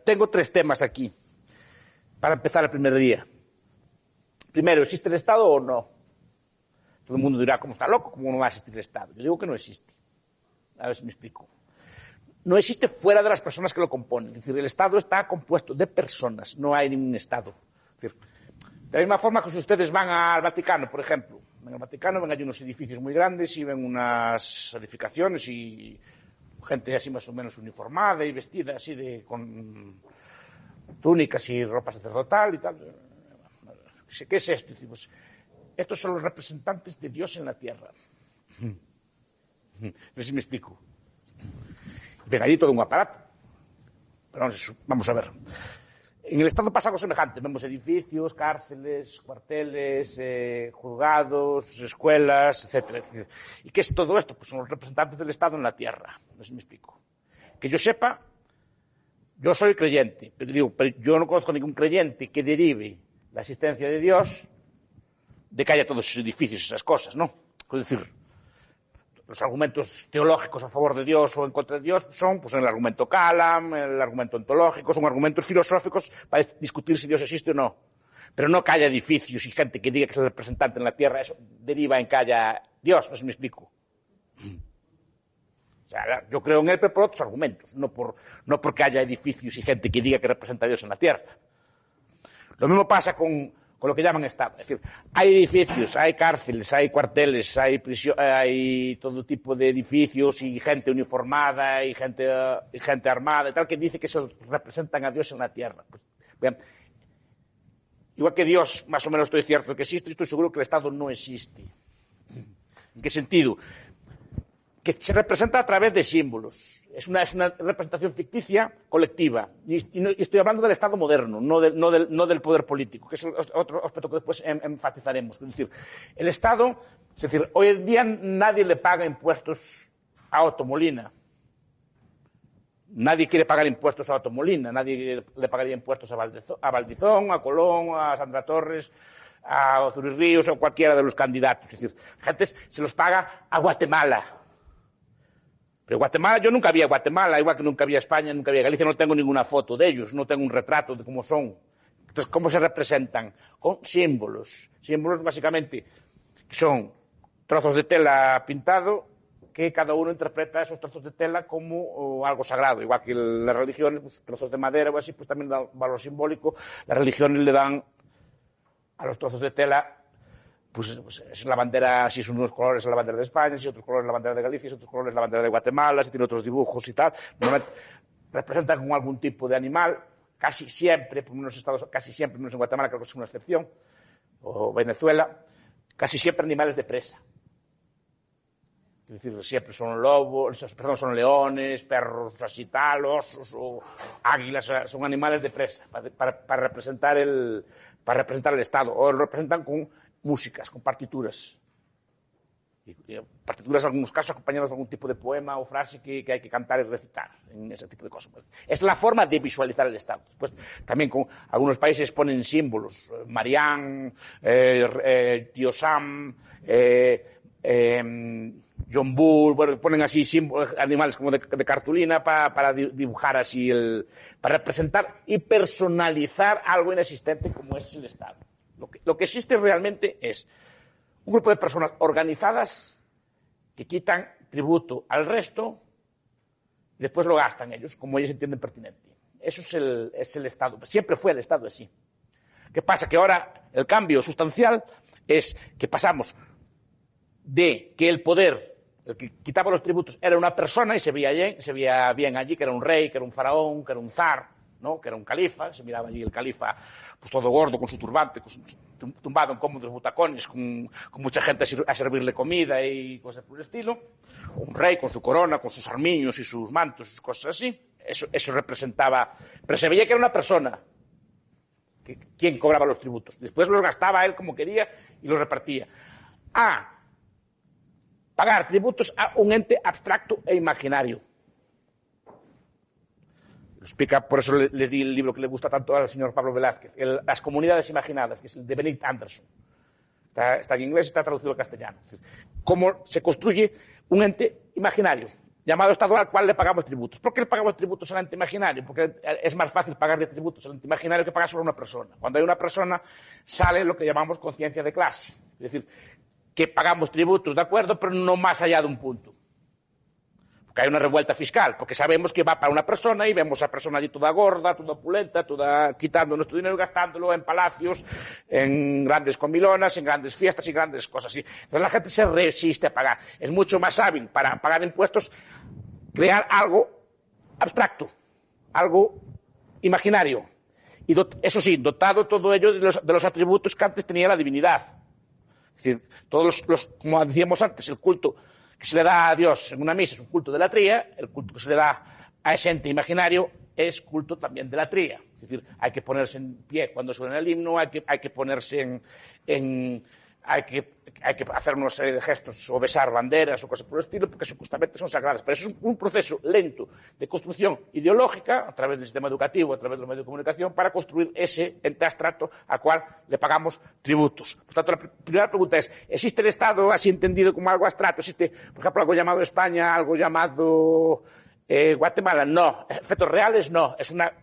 tengo 3 temas aquí para empezar el primer día. Primero, ¿existe el Estado o no? Todo el mundo dirá, ¿cómo está loco? ¿Cómo no va a existir el Estado? Yo digo que no existe. A ver si me explico. No existe fuera de las personas que lo componen. Es decir, el Estado está compuesto de personas, no hay ningún Estado. Es decir, de la misma forma que si ustedes van al Vaticano, por ejemplo, en el Vaticano ven allí unos edificios muy grandes y ven unas edificaciones y gente así más o menos uniformada y vestida así con túnicas y ropa sacerdotal y tal. ¿Qué es esto? Decimos, estos son los representantes de Dios en la tierra. A ver si me explico. Ven allí todo un aparato. Pero vamos a ver. En el Estado pasa algo semejante. Vemos edificios, cárceles, cuarteles, juzgados, escuelas, etcétera. ¿Y qué es todo esto? Pues son los representantes del Estado en la tierra. A ver si me explico. Que yo sepa, yo soy creyente, pero yo no conozco ningún creyente que derive la existencia de Dios de que haya todos esos edificios y esas cosas, ¿no? Es decir, los argumentos teológicos a favor de Dios o en contra de Dios son, pues, el argumento Kalam, el argumento ontológico, son argumentos filosóficos para discutir si Dios existe o no. Pero no que haya edificios y gente que diga que es el representante en la tierra, eso deriva en que haya Dios, no sé si me explico. O sea, yo creo en él, pero por otros argumentos, no porque haya edificios y gente que diga que representa a Dios en la tierra. Lo mismo pasa con lo que llaman Estado. Es decir, hay edificios, hay cárceles, hay cuarteles, hay todo tipo de edificios y gente uniformada y gente armada y tal, que dice que se representan a Dios en la tierra. Pues, vean, igual que Dios, más o menos estoy cierto que existe, estoy seguro que el Estado no existe. ¿En qué sentido? Que se representa a través de símbolos. Es una representación ficticia colectiva. Y estoy hablando del Estado moderno, no del poder político, que es otro aspecto que después enfatizaremos. Es decir, el Estado, es decir, hoy en día nadie le paga impuestos a Otto Molina. Nadie quiere pagar impuestos a Otto Molina, nadie le pagaría impuestos a Valdizón, a Colón, a Sandra Torres, a Ozuri Ríos o cualquiera de los candidatos. Es decir, gente se los paga a Guatemala. Pero Guatemala, yo nunca vi a Guatemala, igual que nunca vi a España, nunca vi a Galicia, no tengo ninguna foto de ellos, no tengo un retrato de cómo son. Entonces, ¿cómo se representan? Con símbolos. Símbolos, básicamente, que son trozos de tela pintado, que cada uno interpreta esos trozos de tela como algo sagrado. Igual que las religiones, pues, trozos de madera o así, pues también dan valor simbólico. Las religiones le dan a los trozos de tela, pues es la bandera, si son unos colores la bandera de España, si otros colores la bandera de Galicia, si otros colores la bandera de Guatemala, si tiene otros dibujos y tal. Normalmente representan con algún tipo de animal, casi siempre, por unos estados, casi siempre, menos en Guatemala, creo que es una excepción, o Venezuela, casi siempre animales de presa. Es decir, siempre son lobos, perdón, son leones, perros así tal, osos o águilas, son animales de presa para representar el Estado, o lo representan con músicas, con partituras. Y partituras en algunos casos acompañadas de algún tipo de poema o frase que hay que cantar y recitar, en ese tipo de cosas. Es la forma de visualizar el Estado. Después, también con algunos países ponen símbolos, Marián, Tío Sam, John Bull, bueno, ponen así símbolos, animales como de cartulina para dibujar así, para representar y personalizar algo inexistente como es el Estado. Lo que existe realmente es un grupo de personas organizadas que quitan tributo al resto y después lo gastan ellos, como ellos entienden pertinente. Eso es el Estado. Siempre fue el Estado así. ¿Qué pasa? Que ahora el cambio sustancial es que pasamos de que el poder, el que quitaba los tributos, era una persona y se veía bien allí, que era un rey, que era un faraón, que era un zar, ¿no? Que era un califa, se miraba allí el califa pues todo gordo, con su turbante, tumbado en cómodos butacones, con mucha gente a servirle comida y cosas por el estilo. Un rey con su corona, con sus armiños y sus mantos y cosas así. Eso representaba... Pero se veía que era una persona quien cobraba los tributos. Después los gastaba él como quería y los repartía. Pagar tributos a un ente abstracto e imaginario. Lo explica, por eso les di el libro que le gusta tanto al señor Pablo Velázquez, Las comunidades imaginadas, que es el de Benedict Anderson. Está en inglés y está traducido al castellano. Es decir, cómo se construye un ente imaginario. llamado Estado al cual le pagamos tributos. ¿Por qué le pagamos tributos al ente imaginario? Porque es más fácil pagarle tributos al ente imaginario que pagar solo a una persona. Cuando hay una persona, sale lo que llamamos conciencia de clase. Es decir, que pagamos tributos, de acuerdo, pero no más allá de un punto. Porque hay una revuelta fiscal, porque sabemos que va para una persona y vemos a la persona allí toda gorda, toda opulenta, toda quitando nuestro dinero y gastándolo en palacios, en grandes comilonas, en grandes fiestas y grandes cosas así. Entonces la gente se resiste a pagar. Es mucho más hábil para pagar impuestos crear algo abstracto, algo imaginario. Y eso sí, dotado todo ello de los atributos que antes tenía la divinidad. Es decir, todos como decíamos antes, el culto que se le da a Dios en una misa es un culto de latría, el culto que se le da a ese ente imaginario es culto también de latría. Es decir, hay que ponerse en pie cuando suena el himno, hay que ponerse hay que hacer una serie de gestos o besar banderas o cosas por el estilo, porque supuestamente son sagradas. Pero eso es un proceso lento de construcción ideológica a través del sistema educativo, a través de los medios de comunicación, para construir ese ente abstracto al cual le pagamos tributos. Por tanto, la primera pregunta es, ¿existe el Estado así entendido como algo abstracto? ¿Existe, por ejemplo, algo llamado España, algo llamado Guatemala? No. ¿Efectos reales? No. Es una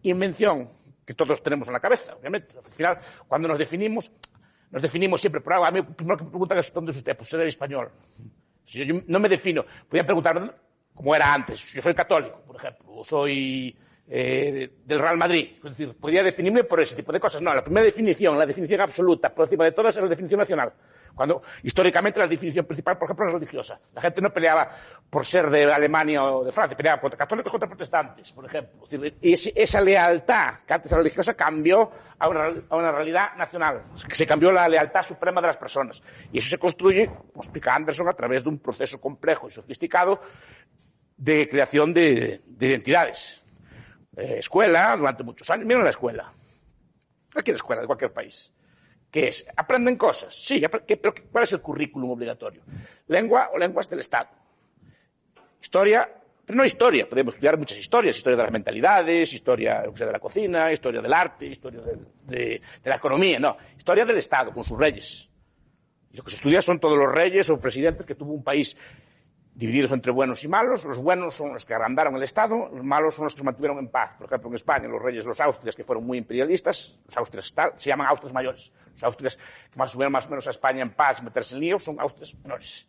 invención que todos tenemos en la cabeza, obviamente. Al final, cuando nos definimos siempre por algo. A mí, primero que me preguntan es ¿dónde es usted? Pues ser español. Si yo no me defino, podían preguntar como era antes. Yo soy católico, por ejemplo, o soy del Real Madrid. Es decir, podía definirme por ese tipo de cosas. No, la primera definición, la definición absoluta, por encima de todas, es la definición nacional. Cuando históricamente la definición principal, por ejemplo, es religiosa. La gente no peleaba por ser de Alemania o de Francia, peleaba contra católicos contra protestantes, por ejemplo. Es decir, esa lealtad que antes era religiosa cambió a una realidad nacional. Se cambió la lealtad suprema de las personas. Y eso se construye, como explica Anderson, a través de un proceso complejo y sofisticado de creación de identidades. Escuela, durante muchos años. Miren la escuela. Cualquier escuela de cualquier país. ¿Qué es? ¿Aprenden cosas? Sí, pero ¿cuál es el currículum obligatorio? Lengua o lenguas del Estado. Historia, pero no historia. Podemos estudiar muchas historias. Historia de las mentalidades, historia de la cocina, historia del arte, historia de la economía. No, historia del Estado, con sus reyes. Y lo que se estudia son todos los reyes o presidentes que tuvo un país divididos entre buenos y malos. Los buenos son los que agrandaron el Estado, los malos son los que se mantuvieron en paz. Por ejemplo, en España, los reyes, los Austrias, que fueron muy imperialistas, los Austrias se llaman Austrias mayores. Los Austrias que mantuvieron más o menos a España en paz y meterse en líos son Austrias menores.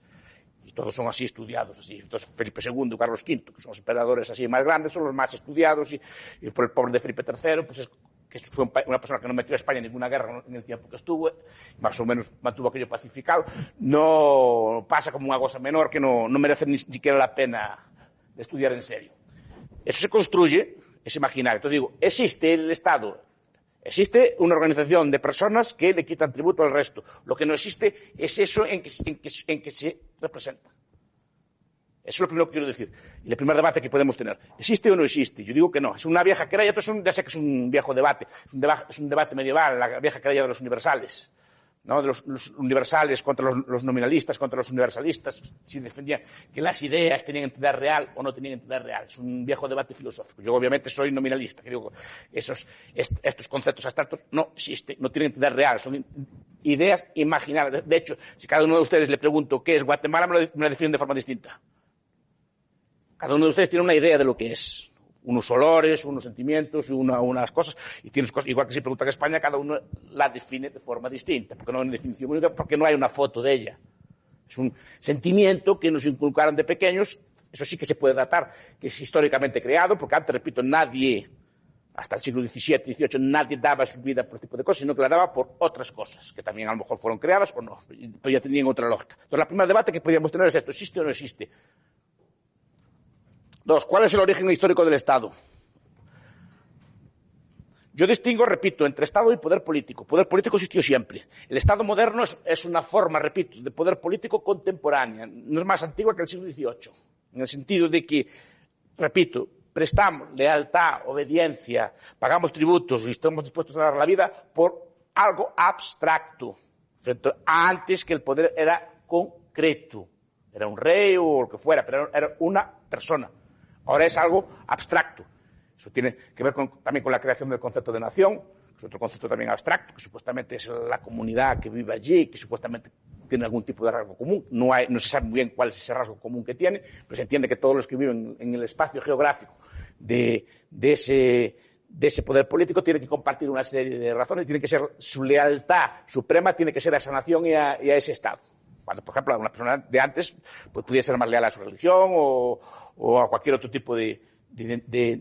Y todos son así estudiados, así. Entonces, Felipe II y Carlos V, que son los emperadores así más grandes, son los más estudiados, y por el pobre de Felipe III, pues que fue una persona que no metió a España en ninguna guerra en el tiempo que estuvo, más o menos mantuvo aquello pacificado, no pasa como una cosa menor que no merece ni siquiera la pena de estudiar en serio. Eso se construye, es imaginario. Entonces digo, existe el Estado, existe una organización de personas que le quitan tributo al resto. Lo que no existe es eso en que se representa. Eso es lo primero que quiero decir. Y el primer debate que podemos tener. ¿Existe o no existe? Yo digo que no. Es una vieja querella. Ya sé que es un viejo debate. Es un debate medieval, la vieja querella de los universales. ¿No? De los universales contra los nominalistas, contra los universalistas. Si defendían que las ideas tenían entidad real o no tenían entidad real. Es un viejo debate filosófico. Yo obviamente soy nominalista. Que digo, estos conceptos abstractos no existen, no tienen entidad real. Son ideas imaginadas. De hecho, si cada uno de ustedes le pregunto qué es Guatemala, me lo definen de forma distinta. Cada uno de ustedes tiene una idea de lo que es. Unos olores, unos sentimientos, unas cosas. Y tienes cosas, igual que si preguntan a España, cada uno la define de forma distinta. Porque no hay una definición única, porque no hay una foto de ella. Es un sentimiento que nos inculcaron de pequeños. Eso sí que se puede datar, que es históricamente creado, porque antes, repito, nadie, hasta el siglo XVII, XVIII, nadie daba su vida por este tipo de cosas, sino que la daba por otras cosas, que también a lo mejor fueron creadas o no, pero ya tenían otra lógica. Entonces, el primer debate que podríamos tener es esto: ¿existe o no existe? Dos, ¿cuál es el origen histórico del Estado? Yo distingo, repito, entre Estado y poder político. Poder político existió siempre. El Estado moderno es una forma, repito, de poder político contemporánea. No es más antigua que el siglo XVIII. En el sentido de que, repito, prestamos lealtad, obediencia, pagamos tributos y estamos dispuestos a dar la vida por algo abstracto. Antes que el poder era concreto. Era un rey o lo que fuera, pero era una persona. Ahora es algo abstracto. Eso tiene que ver también con la creación del concepto de nación, que es otro concepto también abstracto, que supuestamente es la comunidad que vive allí, que supuestamente tienen algún tipo de rasgo común. No se sabe muy bien cuál es ese rasgo común que tiene, pero se entiende que todos los que viven en el espacio geográfico de ese poder político tienen que compartir una serie de razones, tiene que ser su lealtad suprema, tiene que ser a esa nación y a ese Estado. Cuando, por ejemplo, una persona de antes pues, pudiera ser más leal a su religión o a cualquier otro tipo de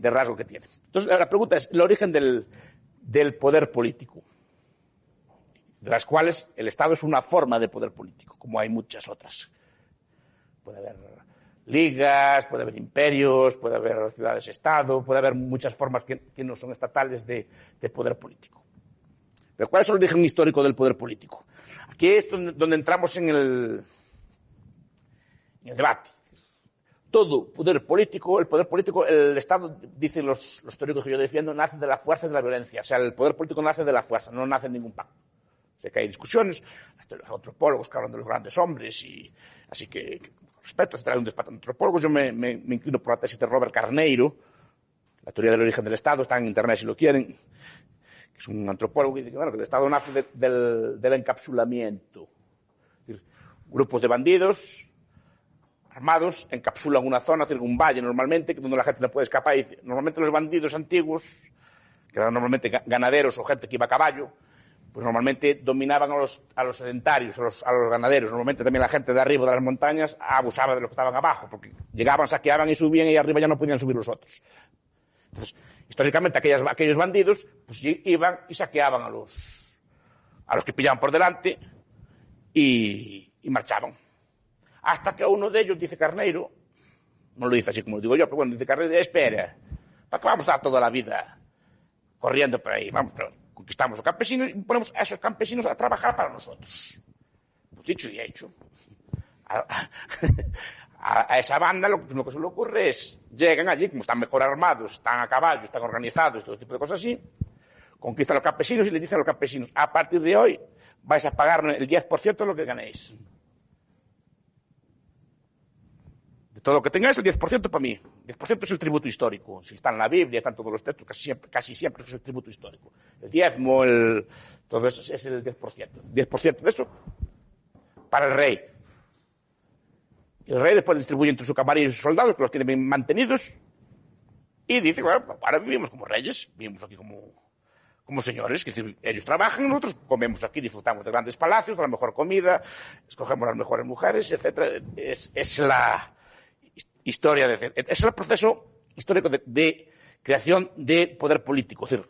rasgo que tiene. Entonces, la pregunta es el origen del poder político, de las cuales el Estado es una forma de poder político, como hay muchas otras. Puede haber ligas, puede haber imperios, puede haber ciudades-estado, puede haber muchas formas que no son estatales de poder político. Pero ¿cuál es el origen histórico del poder político? Aquí es donde entramos en el debate. Todo poder político, el Estado, dicen los teóricos que yo defiendo, nace de la fuerza y de la violencia. O sea, el poder político nace de la fuerza, no nace en ningún pacto. Sé que hay discusiones, los antropólogos que hablan de los grandes hombres, y así que respeto, se trae un despacho de antropólogos. Yo me inclino por la tesis de Robert Carneiro, la teoría del origen del Estado, está en internet si lo quieren, que es un antropólogo que dice que el Estado nace del encapsulamiento. Es decir, grupos de bandidos armados encapsulan una zona, es decir, un valle normalmente, donde la gente no puede escapar. Y normalmente los bandidos antiguos, que eran normalmente ganaderos o gente que iba a caballo, pues normalmente dominaban a los sedentarios, a los ganaderos. Normalmente también la gente de arriba de las montañas abusaba de los que estaban abajo, porque llegaban, saqueaban y subían y arriba ya no podían subir los otros. Entonces, históricamente aquellos bandidos pues iban y saqueaban a los que pillaban por delante y marchaban. Hasta que uno de ellos, dice Carneiro, no lo dice así como lo digo yo, pero bueno, dice Carneiro, espera, ¿para qué vamos a dar toda la vida corriendo por ahí? Vamos, conquistamos a los campesinos y ponemos a esos campesinos a trabajar para nosotros. Pues dicho y hecho. A esa banda lo que se le ocurre es, llegan allí, como están mejor armados, están a caballo, están organizados, todo tipo de cosas así, conquistan a los campesinos y les dicen a los campesinos, a partir de hoy vais a pagarme el 10% de lo que ganéis. De todo lo que tengáis, el 10% para mí. El 10% es el tributo histórico. Si está en la Biblia, están todos los textos, casi siempre es el tributo histórico. El diezmo, todo eso es el 10%. 10% de eso para el rey. Y el rey después distribuye entre su camarilla y sus soldados, que los tiene bien mantenidos, y dice, bueno, ahora vivimos como reyes, vivimos aquí como señores, que ellos trabajan, nosotros comemos aquí, disfrutamos de grandes palacios, de la mejor comida, escogemos las mejores mujeres, etc. Es la historia es el proceso histórico de creación de poder político, es decir,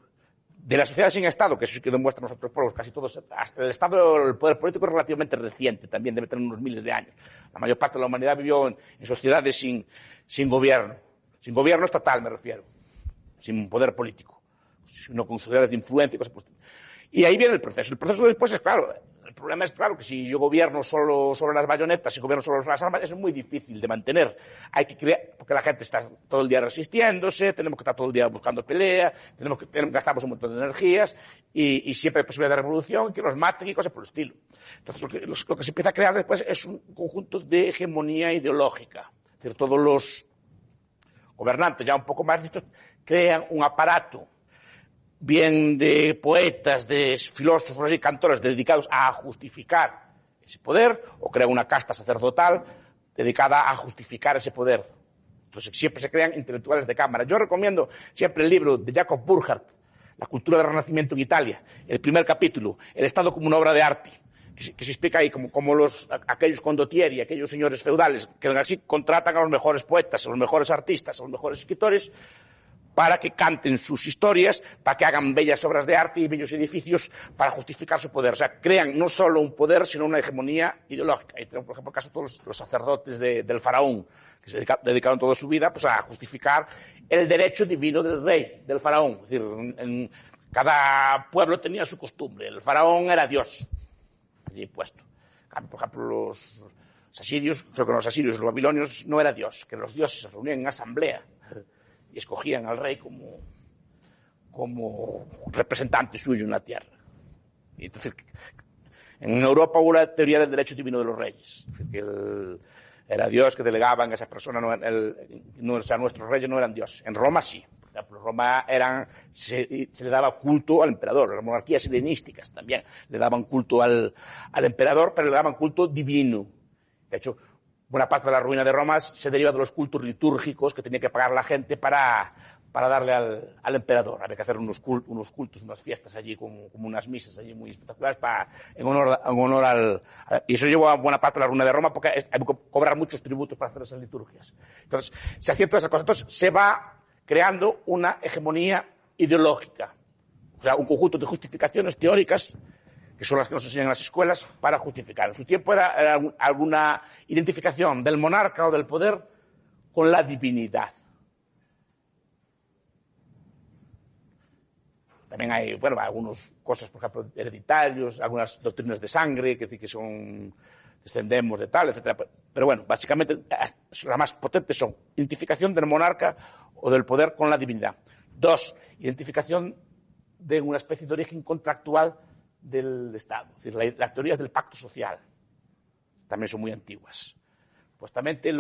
de la sociedad sin Estado, que eso sí que demuestran los otros pueblos, casi todos, hasta el Estado, el poder político es relativamente reciente, también debe tener unos miles de años. La mayor parte de la humanidad vivió en sociedades sin gobierno estatal, me refiero, sin poder político, sino con sociedades de influencia y cosas por el estilo. Y ahí viene el proceso. El proceso después es claro. El problema es claro que si yo gobierno solo las bayonetas, si gobierno solo las armas, eso es muy difícil de mantener. Hay que crear, porque la gente está todo el día resistiéndose, tenemos que estar todo el día buscando pelea, gastamos un montón de energías y siempre hay posibilidad de revolución, que nos maten y cosas por el estilo. Entonces lo que se empieza a crear después es un conjunto de hegemonía ideológica. Es decir, todos los gobernantes ya un poco más listos crean un aparato bien de poetas, de filósofos y cantores dedicados a justificar ese poder, o crean una casta sacerdotal dedicada a justificar ese poder. Entonces siempre se crean intelectuales de cámara. Yo recomiendo siempre el libro de Jacob Burckhardt, La cultura del Renacimiento en Italia, el primer capítulo, El Estado como una obra de arte, que se explica ahí como aquellos condottieri, aquellos señores feudales, que así contratan a los mejores poetas, a los mejores artistas, a los mejores escritores, para que canten sus historias, para que hagan bellas obras de arte y bellos edificios para justificar su poder. O sea, crean no solo un poder, sino una hegemonía ideológica. Ahí tenemos, por ejemplo, el caso de todos los sacerdotes del faraón, que se dedicaron toda su vida pues, a justificar el derecho divino del rey, del faraón. Es decir, en cada pueblo tenía su costumbre. El faraón era Dios, allí puesto. Por ejemplo, los asirios, creo que los asirios y los babilonios no era Dios, que los dioses se reunían en asamblea y escogían al rey como representante suyo en la tierra. Y entonces, en Europa hubo la teoría del derecho divino de los reyes. Es decir, que era Dios que delegaban a esa persona, o sea, nuestros reyes no eran Dios. En Roma sí. ejemplo, Roma se le daba culto al emperador, las monarquías helenísticas también le daban culto al emperador, pero le daban culto divino. De hecho, buena parte de la ruina de Roma se deriva de los cultos litúrgicos que tenía que pagar la gente para darle al emperador. Había que hacer unos cultos, unas fiestas allí, como unas misas allí muy espectaculares en honor al... Y eso llevó a buena parte de la ruina de Roma porque hay que cobrar muchos tributos para hacer esas liturgias. Entonces, se hacían todas esas cosas. Entonces, se va creando una hegemonía ideológica. O sea, un conjunto de justificaciones teóricas que son las que nos enseñan en las escuelas para justificar. En su tiempo era alguna identificación del monarca o del poder con la divinidad. También hay, bueno, algunas cosas, por ejemplo, hereditarios, algunas doctrinas de sangre, que son, descendemos de tal, etcétera. Pero bueno, básicamente, las más potentes son identificación del monarca o del poder con la divinidad. 2, identificación de una especie de origen contractual del Estado. Es decir, las teorías del pacto social también son muy antiguas. Supuestamente el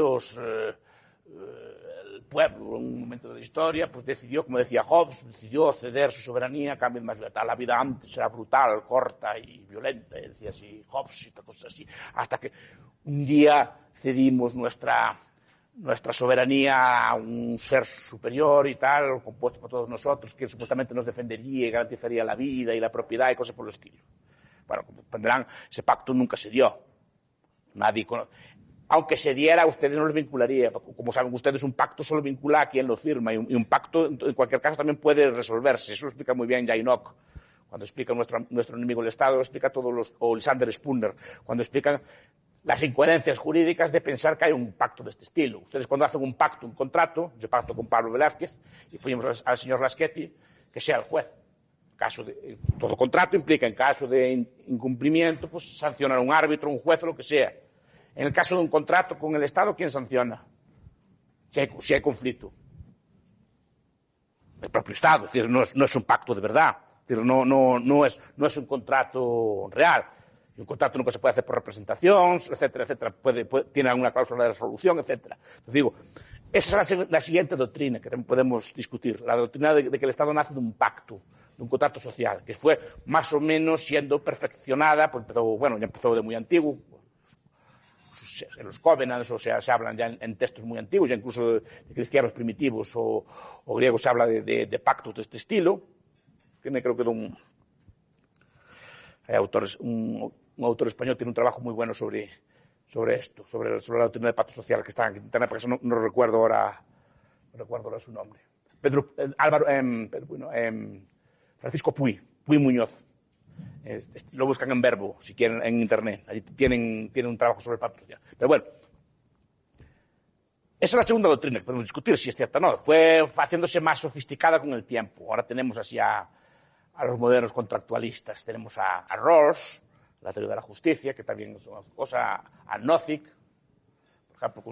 pueblo, en un momento de la historia, pues decidió, como decía Hobbes, decidió ceder su soberanía a cambio de más libertad. La vida antes era brutal, corta y violenta, decía así Hobbes y cosas así, hasta que un día cedimos nuestra soberanía a un ser superior y tal, compuesto por todos nosotros, que supuestamente nos defendería y garantizaría la vida y la propiedad y cosas por el estilo. Bueno, como comprenderán, ese pacto nunca se dio. Nadie aunque se diera, a ustedes no les vincularía. Como saben ustedes, un pacto solo vincula a quien lo firma, y un pacto, en cualquier caso, también puede resolverse. Eso lo explica muy bien Jainok, cuando explica nuestro enemigo el Estado, explica o Lysander Spooner, cuando explican las incoherencias jurídicas de pensar que hay un pacto de este estilo. Ustedes cuando hacen un pacto, un contrato, yo pacto con Pablo Velázquez y ponemos al señor Laschetti, que sea el juez. Todo contrato implica, en caso de incumplimiento, pues sancionar a un árbitro, un juez o lo que sea. En el caso de un contrato con el Estado, ¿quién sanciona? Si hay conflicto. El propio Estado. Es decir, no es un pacto de verdad. Es decir, no es un contrato real. Y un contrato nunca se puede hacer por representación, etcétera, etcétera. Tiene alguna cláusula de resolución, etcétera. Entonces digo, esa es la siguiente doctrina que también podemos discutir. La doctrina de que el Estado nace de un pacto, de un contrato social, que fue más o menos siendo perfeccionada, pues ya empezó de muy antiguo. En los Covenants, o sea, se hablan ya en textos muy antiguos, ya incluso de cristianos primitivos o griegos se habla de pactos de este estilo. Creo que hay autores, un autor español tiene un trabajo muy bueno sobre esto, sobre la doctrina de pacto social que está en internet, porque eso no recuerdo ahora su nombre. Francisco Puy Muñoz. Lo buscan en Verbo, si quieren, en internet. Allí tienen un trabajo sobre el pacto social. Pero bueno, esa es la segunda doctrina que podemos discutir si es cierta o no. Fue haciéndose más sofisticada con el tiempo. Ahora tenemos así a los modernos contractualistas. Tenemos a Rawls, la teoría de la justicia, que también es una cosa, a Nozick, por ejemplo,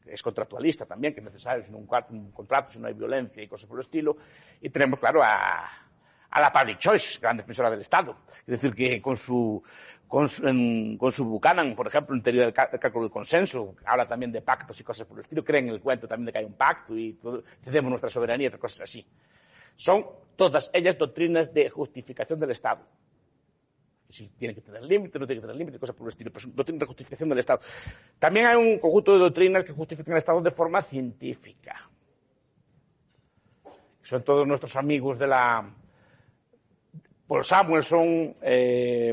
que es contractualista también, que es necesario, si no un contrato, si no hay violencia y cosas por el estilo. Y tenemos, claro, a la public choice, gran defensora del Estado. Es decir, que con su Buchanan, por ejemplo, en teoría del cálculo del consenso, habla también de pactos y cosas por el estilo, creen en el cuento también de que hay un pacto y cedemos nuestra soberanía y otras cosas así. Son todas ellas doctrinas de justificación del Estado. Si tiene que tener límites, no tiene que tener límites, cosas por el estilo, pero son doctrinas de justificación del Estado. También hay un conjunto de doctrinas que justifican el Estado de forma científica. Son todos nuestros amigos de Paul Samuelson,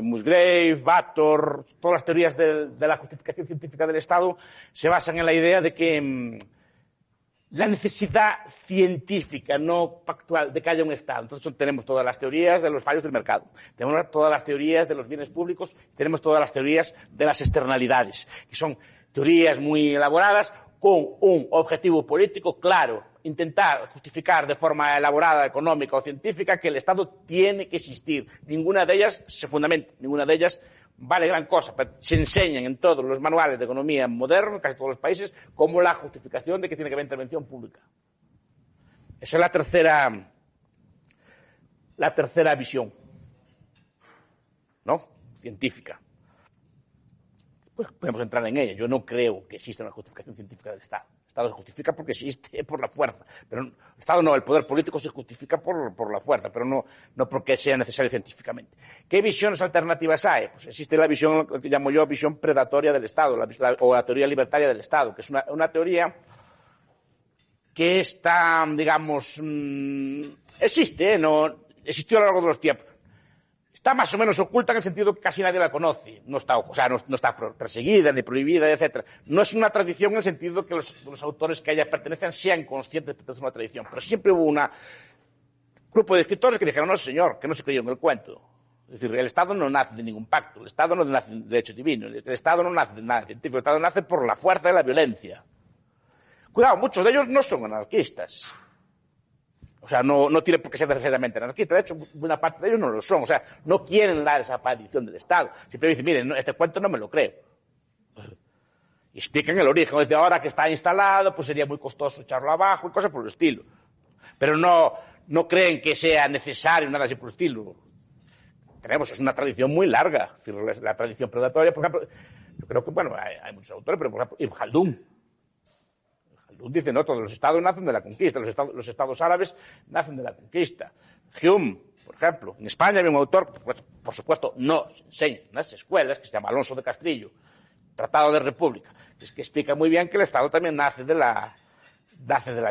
Musgrave, Bator, todas las teorías de la justificación científica del Estado se basan en la idea de que la necesidad científica, no pactual, de que haya un Estado. Entonces tenemos todas las teorías de los fallos del mercado, tenemos todas las teorías de los bienes públicos, tenemos todas las teorías de las externalidades, que son teorías muy elaboradas con un objetivo político claro, intentar justificar de forma elaborada, económica o científica que el Estado tiene que existir. Ninguna de ellas se fundamenta, ninguna de ellas vale gran cosa, pero se enseñan en todos los manuales de economía modernos, casi todos los países, como la justificación de que tiene que haber intervención pública. Esa es la tercera visión, ¿no? Científica. Pues podemos entrar en ella. Yo no creo que exista una justificación científica del Estado. El Estado se justifica porque existe por la fuerza. Pero el Estado no, el poder político se justifica por la fuerza, pero no porque sea necesario científicamente. ¿Qué visiones alternativas hay? Pues existe la visión, lo que llamo yo visión predatoria del Estado, o la teoría libertaria del Estado, que es una teoría que está, digamos, existe, existió a lo largo de los tiempos. Está más o menos oculta en el sentido que casi nadie la conoce. No está perseguida ni prohibida, etc. No es una tradición en el sentido que los autores que a ella pertenecen sean conscientes de que es una tradición. Pero siempre hubo un grupo de escritores que dijeron, no, señor, que no se creyeron el cuento. Es decir, el Estado no nace de ningún pacto. El Estado no nace de derecho divino. El Estado no nace de nada científico. El Estado nace por la fuerza de la violencia. Cuidado, muchos de ellos no son anarquistas. O sea, no tiene por qué ser necesariamente anarquista. De hecho, buena parte de ellos no lo son. O sea, no quieren la desaparición del Estado. Siempre dicen, miren, este cuento no me lo creo. Y explican el origen. Desde ahora que está instalado, pues sería muy costoso echarlo abajo y cosas por el estilo. Pero no creen que sea necesario nada así por el estilo. Es una tradición muy larga. Es decir, la tradición predatoria, por ejemplo, yo creo que, bueno, hay muchos autores, pero por ejemplo, Ibn Khaldun dice, no, todos los estados nacen de la conquista, los estados árabes nacen de la conquista. Hume, por ejemplo, en España había un autor, por supuesto, no se enseña en las escuelas, que se llama Alonso de Castrillo, Tratado de República, que explica muy bien que el Estado también nace de la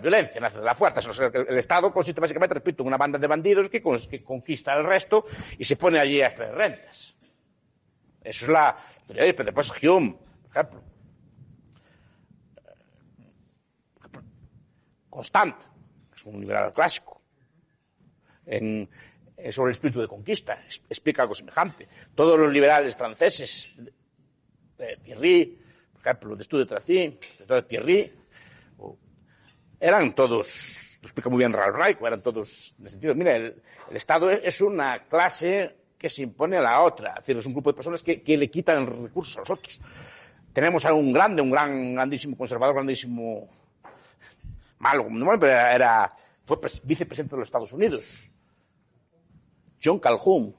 violencia, nace de la fuerza. El Estado consiste básicamente, repito, en una banda de bandidos que conquista el resto y se pone allí a extraer rentas. Eso es la teoría. Pero después Hume, por ejemplo, Constant, que es un liberal clásico, sobre el espíritu de conquista, explica algo semejante. Todos los liberales franceses, Thierry, por ejemplo, de Estudio de Tracy, de Thierry, eran todos, lo explica muy bien Ralph Raico, eran todos en el sentido, mira, el Estado es una clase que se impone a la otra, es decir, es un grupo de personas que le quitan recursos a los otros. Tenemos a un grandísimo conservador, grandísimo malo, fue vicepresidente de los Estados Unidos, John Calhoun,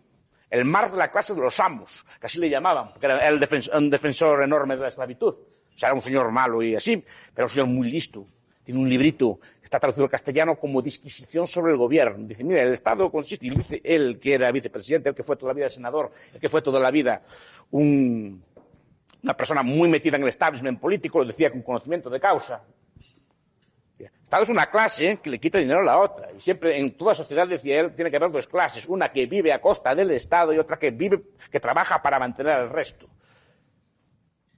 el Marx de la clase de los amos, que así le llamaban, porque era un defensor enorme de la esclavitud. O sea, era un señor malo y así, pero un señor muy listo. Tiene un librito, está traducido al castellano como Disquisición sobre el gobierno. Dice, mira, el Estado consiste, y dice él que era vicepresidente, él que fue toda la vida senador, él que fue toda la vida una persona muy metida en el establishment político, lo decía con conocimiento de causa. El Estado es una clase que le quita dinero a la otra. Y siempre, en toda sociedad, decía él, tiene que haber dos clases. Una que vive a costa del Estado y otra que trabaja para mantener al resto.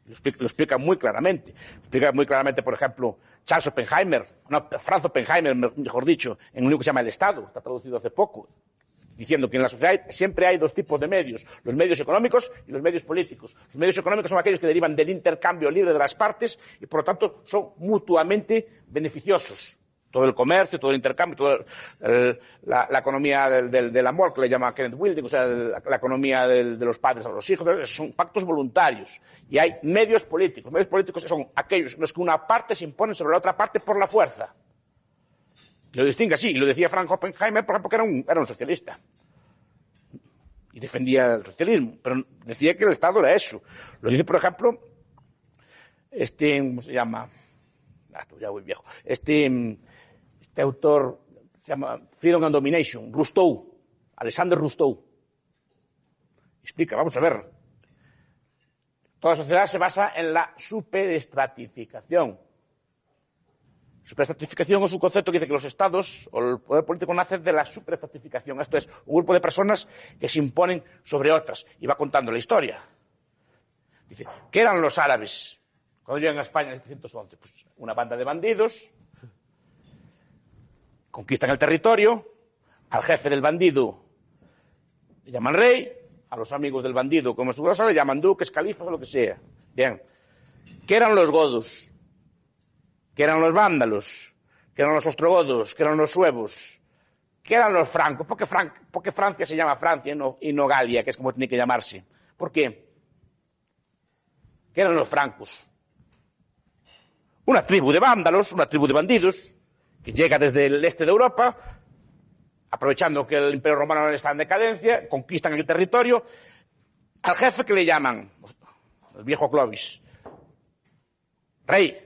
Lo explica muy claramente. Explica muy claramente, por ejemplo, Franz Oppenheimer, mejor dicho, en un libro que se llama El Estado, está traducido hace poco, diciendo que en la sociedad siempre hay dos tipos de medios, los medios económicos y los medios políticos. Los medios económicos son aquellos que derivan del intercambio libre de las partes y, por lo tanto, son mutuamente beneficiosos. Todo el comercio, todo el intercambio, toda la economía del amor, que le llama Kenneth Wilding, o sea, la economía de los padres a los hijos, son pactos voluntarios. Y hay medios políticos. Medios políticos son aquellos en los que una parte se impone sobre la otra parte por la fuerza. Lo distingue así, y lo decía Frank Oppenheimer, por ejemplo, que era un socialista. Y defendía el socialismo, pero decía que el Estado era eso. Lo dice, por ejemplo, ¿cómo se llama? Ya voy viejo. Este autor se llama Freedom and Domination, Alexander Rousseau. Explica, vamos a ver. Toda sociedad se basa en la superestratificación. Superestratificación es un concepto que dice que los estados o el poder político nace de la superestratificación. Esto es, un grupo de personas que se imponen sobre otras. Y va contando la historia. Dice, ¿qué eran los árabes cuando llegan a España en 1711? Pues una banda de bandidos, conquistan el territorio, al jefe del bandido le llaman rey, a los amigos del bandido, como su cosa, le llaman duques, califas o lo que sea. Bien. ¿Qué eran los godos? ¿Qué eran los vándalos? ¿Qué eran los ostrogodos? ¿Qué eran los suevos? ¿Qué eran los francos? ¿Por qué Francia se llama Francia y no Galia, que es como tiene que llamarse? ¿Por qué? ¿Qué eran los francos? Una tribu de vándalos, una tribu de bandidos, que llega desde el este de Europa, aprovechando que el Imperio Romano está en decadencia, conquistan el territorio, al jefe que le llaman, el viejo Clovis, rey.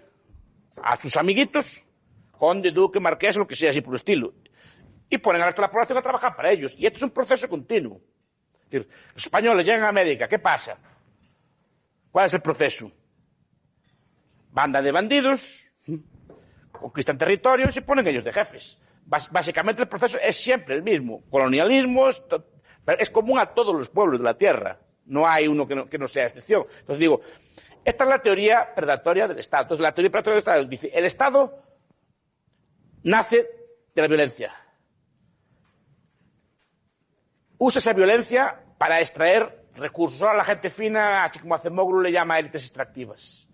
a sus amiguitos, conde, duque, marqués, lo que sea, así por el estilo, y ponen al resto de la población a trabajar para ellos. Y esto es un proceso continuo. Es decir, los españoles llegan a América, ¿qué pasa? ¿Cuál es el proceso? Banda de bandidos, conquistan territorios y ponen ellos de jefes. Básicamente el proceso es siempre el mismo. Colonialismo es común a todos los pueblos de la tierra. No hay uno que no sea excepción. Entonces digo, esta es la teoría predatoria del Estado. Entonces la teoría predatoria del Estado dice, el Estado nace de la violencia. Usa esa violencia para extraer recursos. Ahora la gente fina, así como Acemoglu, le llama élites extractivas.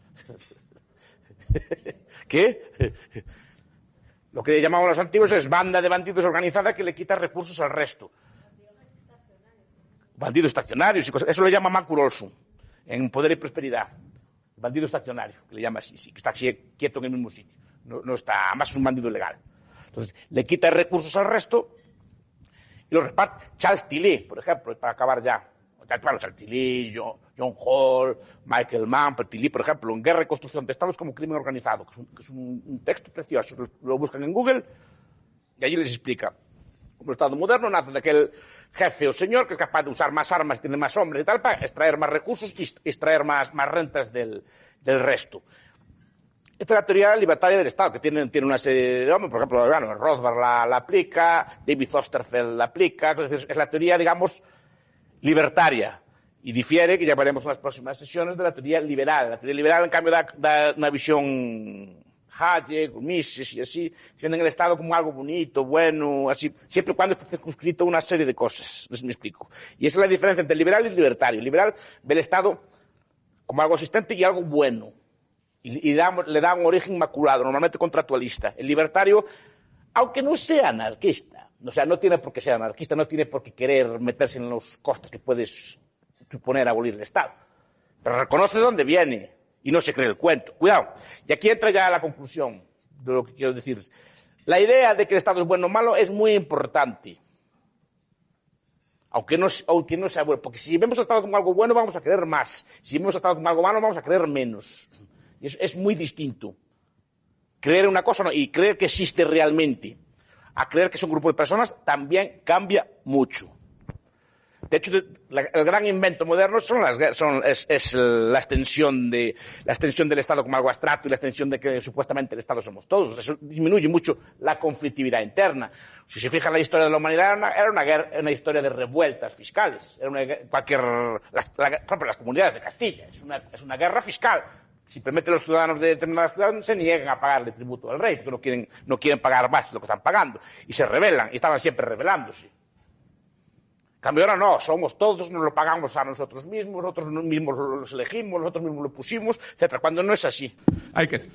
¿Qué? Lo que llamamos los antiguos es banda de bandidos organizada que le quita recursos al resto. Bandidos estacionarios y cosas. Eso lo llama Mancur Olson en Poder y Prosperidad. Bandido estacionario, que le llama así, sí, que está así quieto en el mismo sitio. No está, más es un bandido legal. Entonces, le quita recursos al resto y los reparte. Charles Tilly, por ejemplo, para acabar ya. Claro, Charles Tilly, John Hall, Michael Mann, pero Tilly, por ejemplo, en Guerra y Construcción de Estados como Crimen Organizado, que es un texto precioso. Lo buscan en Google y allí les explica cómo el Estado moderno nace de aquel jefe o señor que es capaz de usar más armas, tiene más hombres y tal, para extraer más recursos y extraer más rentas del resto. Esta es la teoría libertaria del Estado, que tiene una serie de hombres, por ejemplo, bueno, Rothbard la aplica, David Osterfeld la aplica, es la teoría, digamos, libertaria, y difiere, que ya veremos en las próximas sesiones, de la teoría liberal. La teoría liberal, en cambio, da una visión Hayek, Mises y así, defienden el Estado como algo bonito, bueno, así, siempre y cuando esté circunscrito una serie de cosas, no sé si me explico. Y esa es la diferencia entre liberal y libertario. El liberal ve el Estado como algo existente y algo bueno, y le da un origen inmaculado, normalmente contractualista. El libertario, aunque no sea anarquista, o sea, no tiene por qué ser anarquista, no tiene por qué querer meterse en los costes que puedes suponer abolir el Estado, pero reconoce de dónde viene y no se cree el cuento. Cuidado, y aquí entra ya la conclusión de lo que quiero decir. La idea de que el Estado es bueno o malo es muy importante, aunque no sea bueno, porque si vemos el Estado como algo bueno vamos a querer más, si vemos el Estado como algo malo vamos a querer menos. Y eso es muy distinto. Creer en una cosa y creer que existe realmente a creer que es un grupo de personas también cambia mucho. De hecho, el gran invento moderno es la extensión del Estado como algo abstracto y la extensión de que supuestamente el Estado somos todos. Eso disminuye mucho la conflictividad interna. Si se fija en la historia de la humanidad, era una historia de revueltas fiscales. Las comunidades de Castilla. Es una guerra fiscal. Simplemente los ciudadanos de determinadas ciudades se niegan a pagarle tributo al rey, porque no quieren pagar más de lo que están pagando. Y se rebelan, y estaban siempre rebelándose. En cambio ahora no, somos todos, nos lo pagamos a nosotros mismos los elegimos, nosotros mismos lo pusimos, etcétera. Cuando no es así. Hay que